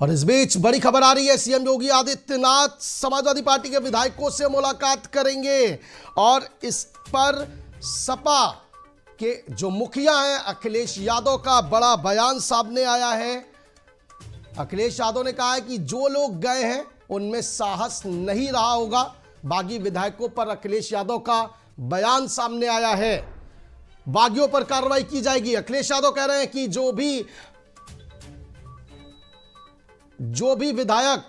और इस बीच बड़ी खबर आ रही है, सीएम योगी आदित्यनाथ समाजवादी पार्टी के विधायकों से मुलाकात करेंगे और इस पर सपा के जो मुखिया हैं अखिलेश यादव का बड़ा बयान सामने आया है। अखिलेश यादव ने कहा है कि जो लोग गए हैं उनमें साहस नहीं रहा होगा। बागी विधायकों पर अखिलेश यादव का बयान सामने आया है, बागियों पर कार्रवाई की जाएगी। अखिलेश यादव कह रहे हैं कि जो भी विधायक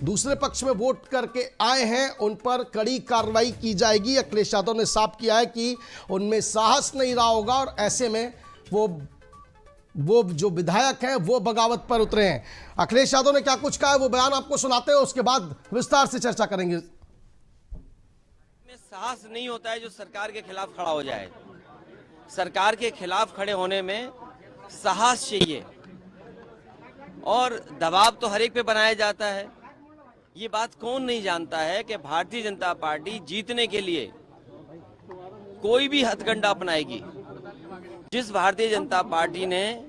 दूसरे पक्ष में वोट करके आए हैं उन पर कड़ी कार्रवाई की जाएगी। अखिलेश यादव ने साफ किया है कि उनमें साहस नहीं रहा होगा और ऐसे में वो जो विधायक हैं वो बगावत पर उतरे हैं। अखिलेश यादव ने क्या कुछ कहा है वो बयान आपको सुनाते हैं, उसके बाद विस्तार से चर्चा करेंगे। में साहस नहीं होता है जो सरकार के खिलाफ खड़ा हो जाए। सरकार के खिलाफ खड़े होने में साहस चाहिए और दबाव तो हर एक पे बनाया जाता है। ये बात कौन नहीं जानता है कि भारतीय जनता पार्टी जीतने के लिए कोई भी हथकंडा अपनाएगी। जिस भारतीय जनता पार्टी ने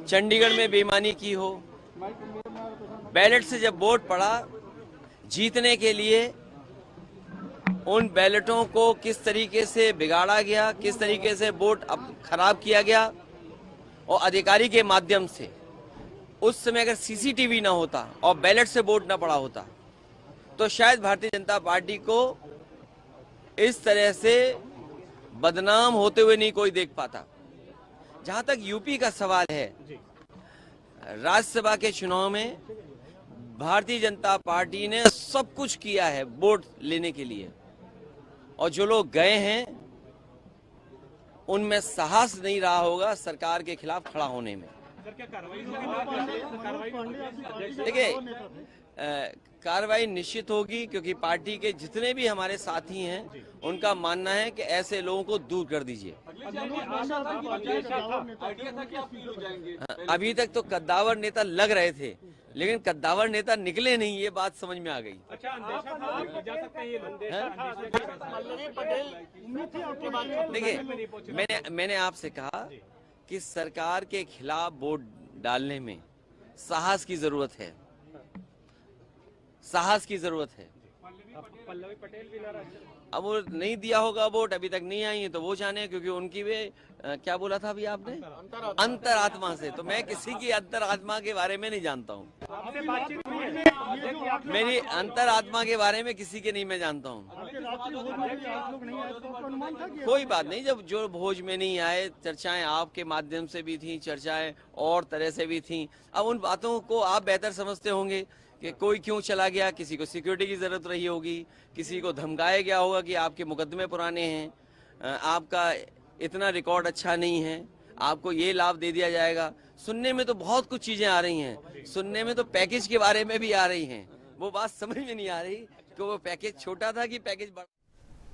चंडीगढ़ में बेईमानी की हो, बैलेट से जब वोट पड़ा, जीतने के लिए उन बैलेटों को किस तरीके से बिगाड़ा गया, किस तरीके से वोट खराब किया गया और अधिकारी के माध्यम से उस समय अगर सीसीटीवी ना होता और बैलेट से वोट ना पड़ा होता तो शायद भारतीय जनता पार्टी को इस तरह से बदनाम होते हुए नहीं कोई देख पाता। जहां तक यूपी का सवाल है, राज्यसभा के चुनाव में भारतीय जनता पार्टी ने सब कुछ किया है वोट लेने के लिए और जो लोग गए हैं उनमें साहस नहीं रहा होगा सरकार के खिलाफ खड़ा होने में। देखिए, कार्रवाई निश्चित होगी क्योंकि पार्टी के जितने भी हमारे साथी हैं उनका मानना है कि ऐसे लोगों को दूर कर दीजिए। अभी तक तो कद्दावर नेता लग रहे थे लेकिन कद्दावर नेता निकले नहीं, ये बात समझ में आ गई। देखिए, मैंने आपसे कहा कि सरकार के खिलाफ वोट डालने में साहस की जरूरत है, साहस की जरूरत है। पल्लवी पटेल भी अब वो नहीं दिया होगा वोट, अभी तक नहीं आई है तो वो जाने, क्योंकि उनकी वे क्या बोला था अभी आपने, अंतरात्मा से। तो मैं किसी की अंतरात्मा के बारे में नहीं जानता हूँ, मेरी अंतरात्मा के बारे में किसी के नहीं मैं जानता हूँ। कोई बात नहीं, जब जो भोज में नहीं आए, चर्चाएं आपके माध्यम से भी थी, चर्चाएं और तरह से भी थी। अब उन बातों को आप बेहतर समझते होंगे कि कोई क्यों चला गया, किसी को सिक्योरिटी की जरूरत रही होगी, किसी को धमकाया गया होगा कि आपके मुकदमे पुराने हैं, आपका इतना रिकॉर्ड अच्छा नहीं है, आपको ये लाभ दे दिया जाएगा। सुनने में तो बहुत कुछ चीजें आ रही हैं, सुनने में तो पैकेज के बारे में भी आ रही हैं। वो बात समझ में नहीं आ रही कि वो पैकेज छोटा था कि पैकेज बड़ा।